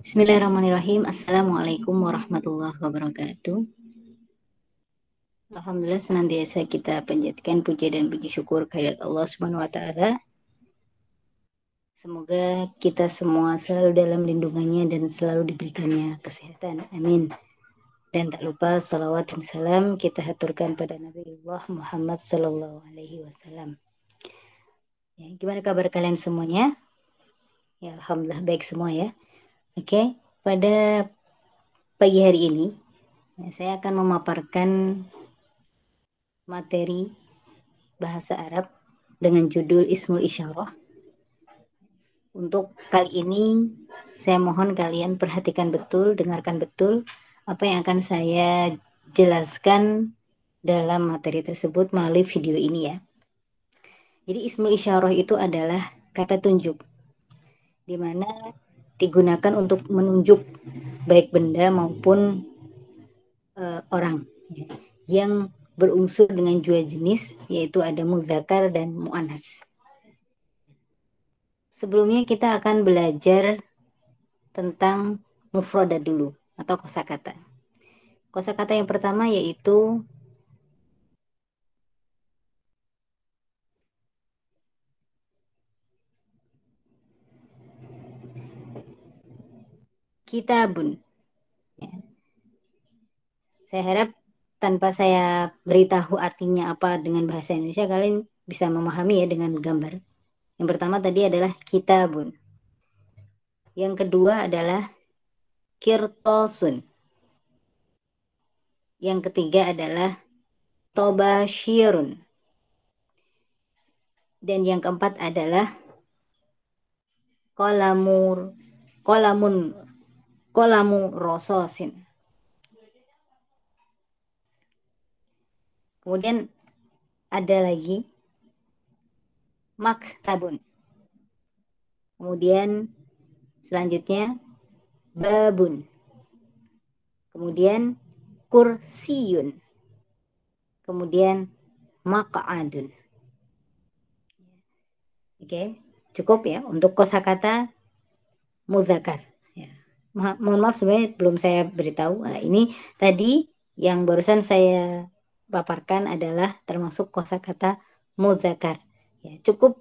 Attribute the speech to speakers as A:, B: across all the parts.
A: Bismillahirrahmanirrahim. Assalamualaikum warahmatullahi wabarakatuh. Alhamdulillah, senantiasa kita panjatkan puja dan puji syukur kehadirat Allah Subhanahu wa taala. Semoga kita semua selalu dalam lindungannya dan selalu diberikannya kesehatan. Amin. Dan tak lupa salawat dan salam kita haturkan pada Nabi Allah Muhammad sallallahu alaihi wasallam. Ya, gimana kabar kalian semuanya? Ya, alhamdulillah baik semua ya. Oke, pada pagi hari ini saya akan memaparkan materi bahasa Arab dengan judul Ismul Isyarah. Untuk kali ini saya mohon kalian perhatikan betul, dengarkan betul apa yang akan saya jelaskan dalam materi tersebut melalui video ini ya. Jadi Ismul Isyarah itu adalah kata tunjuk di mana digunakan untuk menunjuk baik benda maupun orang ya, yang berunsur dengan dua jenis, yaitu ada muzakkar dan muannas. Sebelumnya kita akan belajar tentang mufradat dulu atau kosakata. Kosakata yang pertama yaitu kitabun. Ya. Saya harap tanpa saya beritahu artinya apa dengan bahasa Indonesia, kalian bisa memahami ya dengan gambar. Yang pertama tadi adalah kitabun. Yang kedua adalah kirtosun. Yang ketiga adalah tobashirun. Dan yang keempat adalah kolamur, kolamun, kolamu rososin. Kemudian ada lagi maktabun. Kemudian selanjutnya babun. Kemudian kursiyun. Kemudian maq'adun. Oke, cukup ya untuk kosakata muzakkar. Ya. Mohon maaf sebenarnya belum saya beritahu. Nah, ini tadi yang barusan saya paparkan adalah termasuk kosakata muzakkar. Ya, cukup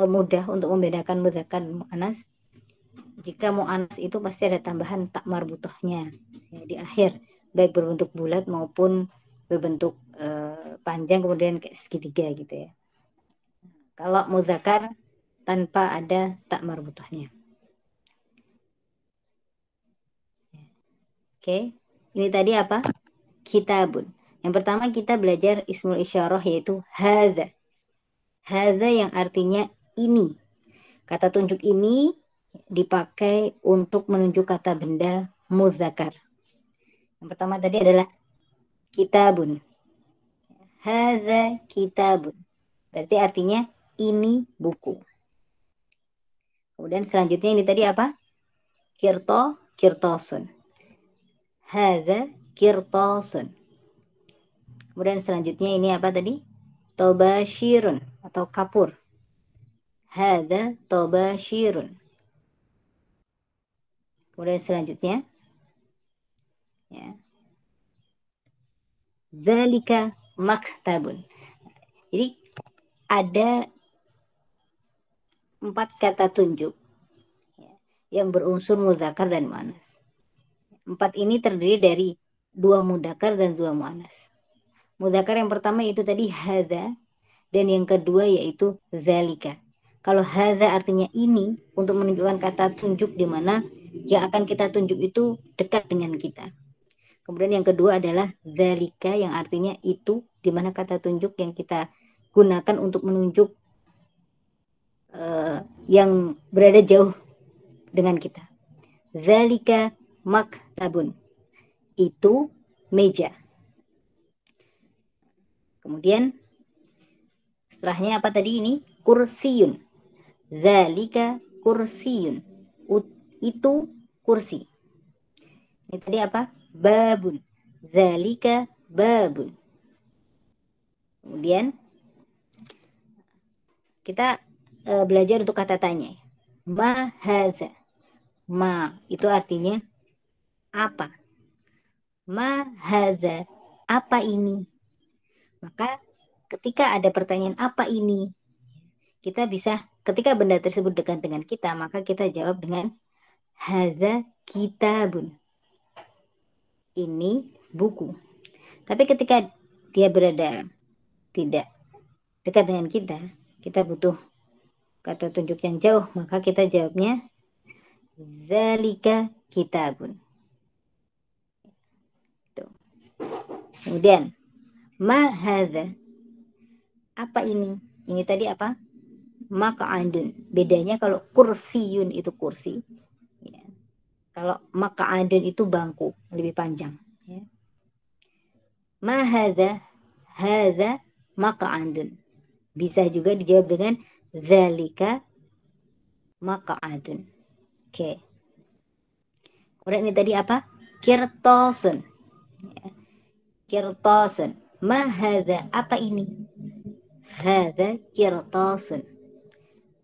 A: mudah untuk membedakan muzakkar dan muannas. Jika muannas itu pasti ada tambahan tak marbutohnya ya, di akhir, baik berbentuk bulat maupun berbentuk panjang kemudian kayak segitiga gitu ya. Kalau muzakkar tanpa ada tak marbutohnya. Oke, ini tadi apa? Kitabun. Yang pertama kita belajar ismul isyarah yaitu hadza. Hadza yang artinya ini. Kata tunjuk ini dipakai untuk menunjuk kata benda muzakkar. Yang pertama tadi adalah kitabun. Hadza kitabun. Berarti artinya ini buku. Kemudian selanjutnya ini tadi apa? Kirto, kirtosun. Hadza kirtosun. Kemudian selanjutnya ini apa tadi? Tobashirun atau kapur. Hadza tobashirun. Kemudian selanjutnya ya. Zalika maktabun. Jadi ada 4 kata tunjuk ya, yang berunsur muzakkar dan muannas. 4 ini terdiri dari 2 mudzakkar dan 2 muannas. Mudzakkar yang pertama itu tadi hadza dan yang kedua yaitu zalika. Kalau hadza artinya ini untuk menunjukkan kata tunjuk di mana yang akan kita tunjuk itu dekat dengan kita. Kemudian yang kedua adalah zalika yang artinya itu di mana kata tunjuk yang kita gunakan untuk menunjuk yang berada jauh dengan kita. Zalika maktabun. Itu meja. Kemudian setelahnya apa tadi ini? Kursiyun. Zalika kursiyun. Itu kursi. Ini tadi apa? Babun. Zalika babun. Kemudian kita belajar untuk kata tanya. Ma hadza. Ma itu artinya apa. Ma hadza, apa ini. Maka ketika ada pertanyaan apa ini, kita bisa, ketika benda tersebut dekat dengan kita, maka kita jawab dengan hadza kitabun. Ini buku. Tapi ketika dia berada tidak dekat dengan kita, kita butuh kata tunjuk yang jauh, maka kita jawabnya zalika kitabun. Tuh. Kemudian ma hadza, apa ini? Ini tadi apa? Maq'adun. Bedanya kalau kursiyun itu kursi, ya. Kalau maq'adun itu bangku, lebih panjang, ya. Ma hadza, hadza maq'adun. Bisa juga dijawab dengan zalika maq'adun. Oke. Kemudian ini tadi apa? Kirtasun. Ya. Kirtasun. Ma hadza, apa ini? Hadza kirtasun.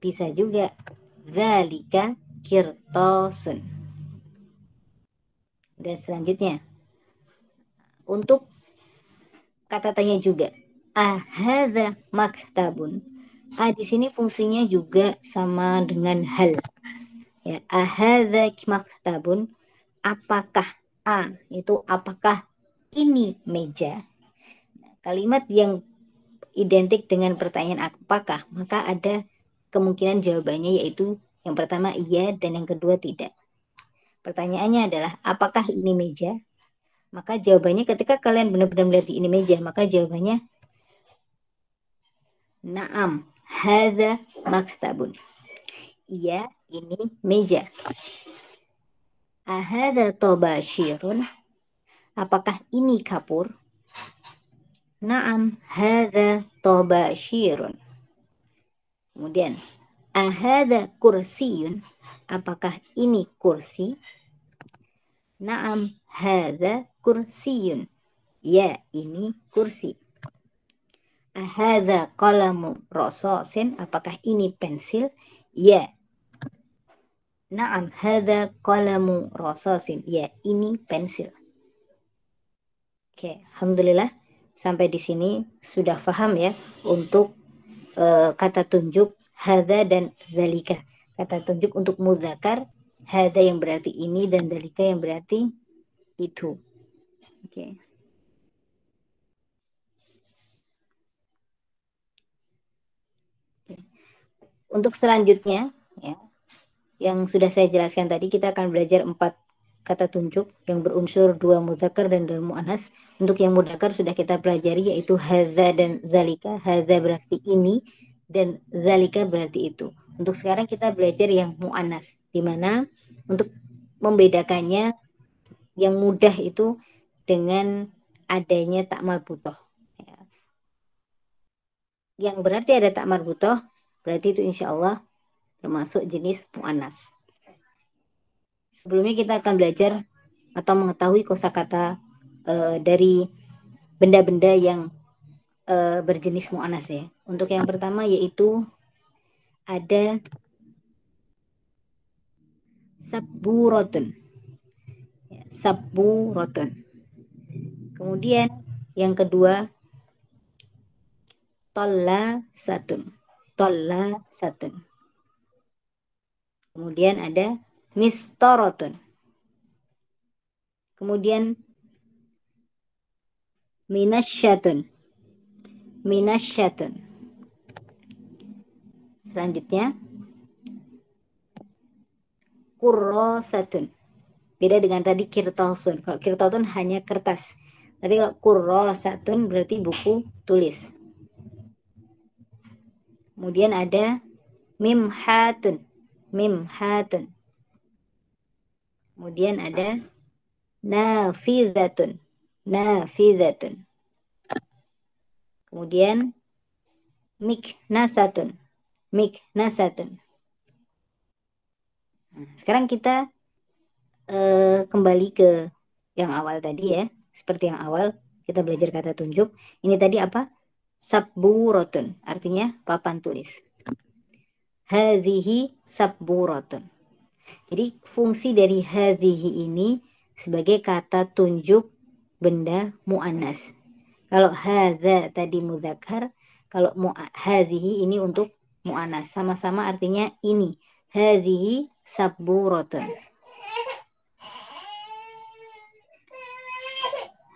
A: Bisa juga zalika kirtasun. Dan selanjutnya untuk kata tanya juga, ahadza maktabun. Di sini fungsinya juga sama dengan hal. Ya, ahadza maktabun, apakah itu apakah ini meja. Kalimat yang identik dengan pertanyaan apakah, maka ada kemungkinan jawabannya yaitu yang pertama iya dan yang kedua tidak. Pertanyaannya adalah apakah ini meja? Maka jawabannya ketika kalian benar-benar melihat ini meja, maka jawabannya na'am, hadza maktabun. Iya, ini meja. Ahadza tabashirun, apakah ini kapur? Na'am, hadza tabashirun. Kemudian, ahadza kursiyun, apakah ini kursi? Na'am, hadza kursiyun. Ya, ini kursi. Ahadza qalamu rasasin, apakah ini pensil? Ya. Na'am, hadza qalamu rasasin. Ya, ini pensil. Oke, alhamdulillah sampai di sini sudah paham ya untuk kata tunjuk hadza dan zalika. Kata tunjuk untuk mudzakar, hadza yang berarti ini dan zalika yang berarti itu. Oke. Untuk selanjutnya, ya, yang sudah saya jelaskan tadi, kita akan belajar 4 kata tunjuk yang berunsur 2 muzakkar dan 2 muannas. Untuk yang mudzakkar sudah kita pelajari yaitu hadza dan zalika. Hadza berarti ini dan zalika berarti itu. Untuk sekarang kita belajar yang muannas, di mana untuk membedakannya yang mudah itu dengan adanya tak marbutoh. Ya. Yang berarti ada tak marbutoh, berarti itu insya Allah termasuk jenis mu'annas. Sebelumnya kita akan belajar atau mengetahui kosakata dari benda-benda yang berjenis mu'annas ya. Untuk yang pertama yaitu ada sabburotun. Ya, sabburotun. Kemudian yang kedua tolla satun. Tolla satun. Kemudian ada mistorotun. Kemudian minasyatun. Minasyatun. Selanjutnya kurrosatun. Beda dengan tadi kirtosun. Kalau kirtosun hanya kertas. Tapi kalau kurrosatun berarti buku tulis. Kemudian ada mimhatun. Mimhatun. Kemudian ada nafizatun. Nafizatun. Kemudian miknasatun. Miknasatun. Nah, sekarang kita kembali ke yang awal tadi ya. Seperti yang awal kita belajar kata tunjuk. Ini tadi apa? Sabburotun. Artinya papan tulis. Hadhihi sabburotun. Jadi fungsi dari hadhihi ini sebagai kata tunjuk benda mu'annas. Kalau hadza tadi muzakkar, kalau hadhihi ini untuk mu'annas. Sama-sama artinya ini. Hadhihi sabburatun.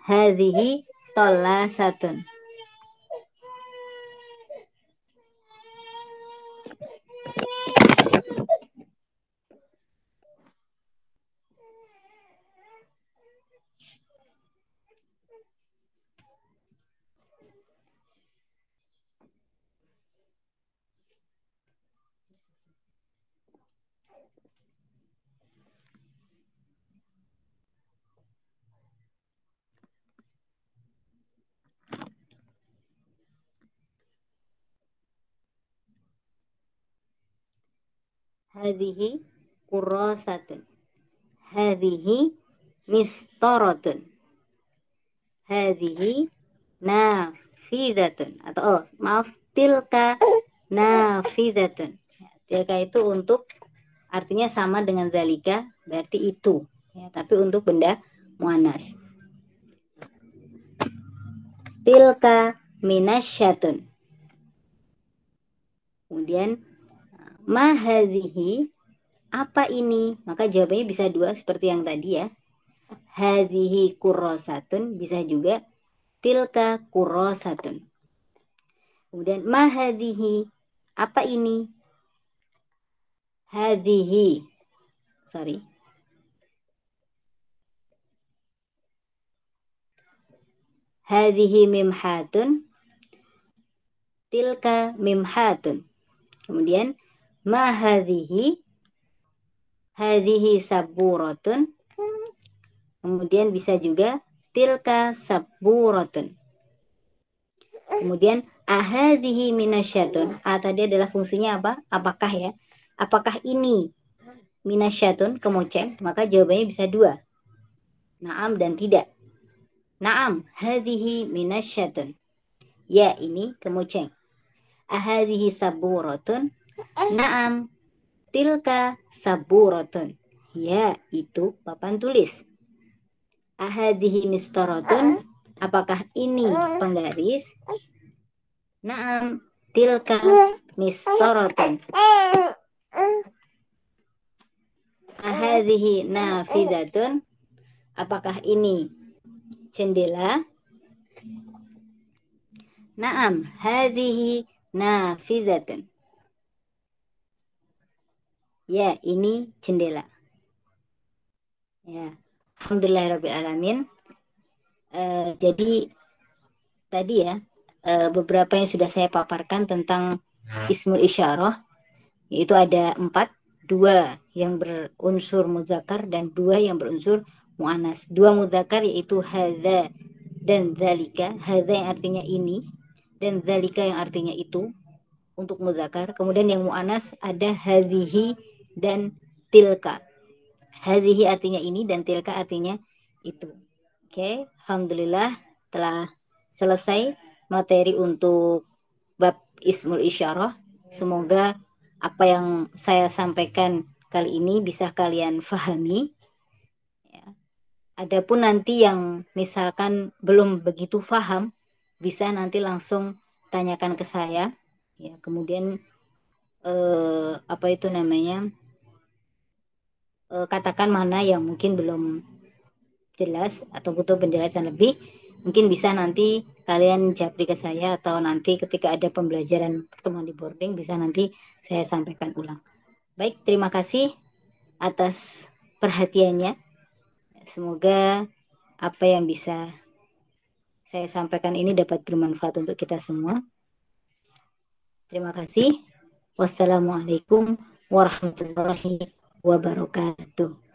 A: Hadhihi tollasatun. Hadhihi kurasatun. Hadhihi mistaratun. Hadhihi nafidatun. Atau maaf, tilka nafidatun. Tilka itu untuk artinya sama dengan zalika, berarti itu. Ya, tapi untuk benda muannas. Tilka minasyatun. Kemudian mahadhihi, apa ini? Maka jawabannya bisa dua seperti yang tadi ya. Hadhihi kurrasatun, bisa juga tilka kurrasatun. Kemudian mahadhihi, apa ini? Hadhihi, sorry. Hadhihi mimhatun, tilka mimhatun. Kemudian mahadhihi, hadhihi saburatun. Kemudian bisa juga tilka saburatun. Kemudian ahadhihi minasyatun. Tadi adalah fungsinya apa? Apakah ya? Apakah ini minasyatun, kemoceng? Maka jawabannya bisa dua. Naam dan tidak. Naam, hadhihi minasyatun. Ya, ini kemoceng. Ahadhihi saburatun. Naam, tilka saburatun. Ya, itu papan tulis. Ahadhihi mistaratun. Apakah ini penggaris? Naam, tilka mistaratun. Ahadhihi nafidatun. Apakah ini jendela? Naam, hadhihi nafidatun. Ya, ini jendela. Ya, alhamdulillahirrahmanirrahim. Jadi tadi ya beberapa yang sudah saya paparkan tentang ismul isyarah, yaitu ada 4, 2 yang berunsur muzakkar dan 2 yang berunsur muannas. 2 muzakkar yaitu hadza dan zalika. Hadza yang artinya ini dan zalika yang artinya itu untuk muzakkar. Kemudian yang muannas ada hadhihi dan tilka. Hadhihi artinya ini dan tilka artinya itu. Oke, alhamdulillah telah selesai materi untuk bab ismul isyarah. Semoga apa yang saya sampaikan kali ini bisa kalian fahami. Ya. Adapun nanti yang misalkan belum begitu paham, bisa nanti langsung tanyakan ke saya. Ya, kemudian apa itu namanya? Katakan mana yang mungkin belum jelas atau butuh penjelasan lebih, mungkin bisa nanti kalian japri ke saya atau nanti ketika ada pembelajaran pertemuan di boarding bisa nanti saya sampaikan ulang. Baik, terima kasih atas perhatiannya. Semoga apa yang bisa saya sampaikan ini dapat bermanfaat untuk kita semua. Terima kasih. Wassalamualaikum warahmatullahi wabarakatuh.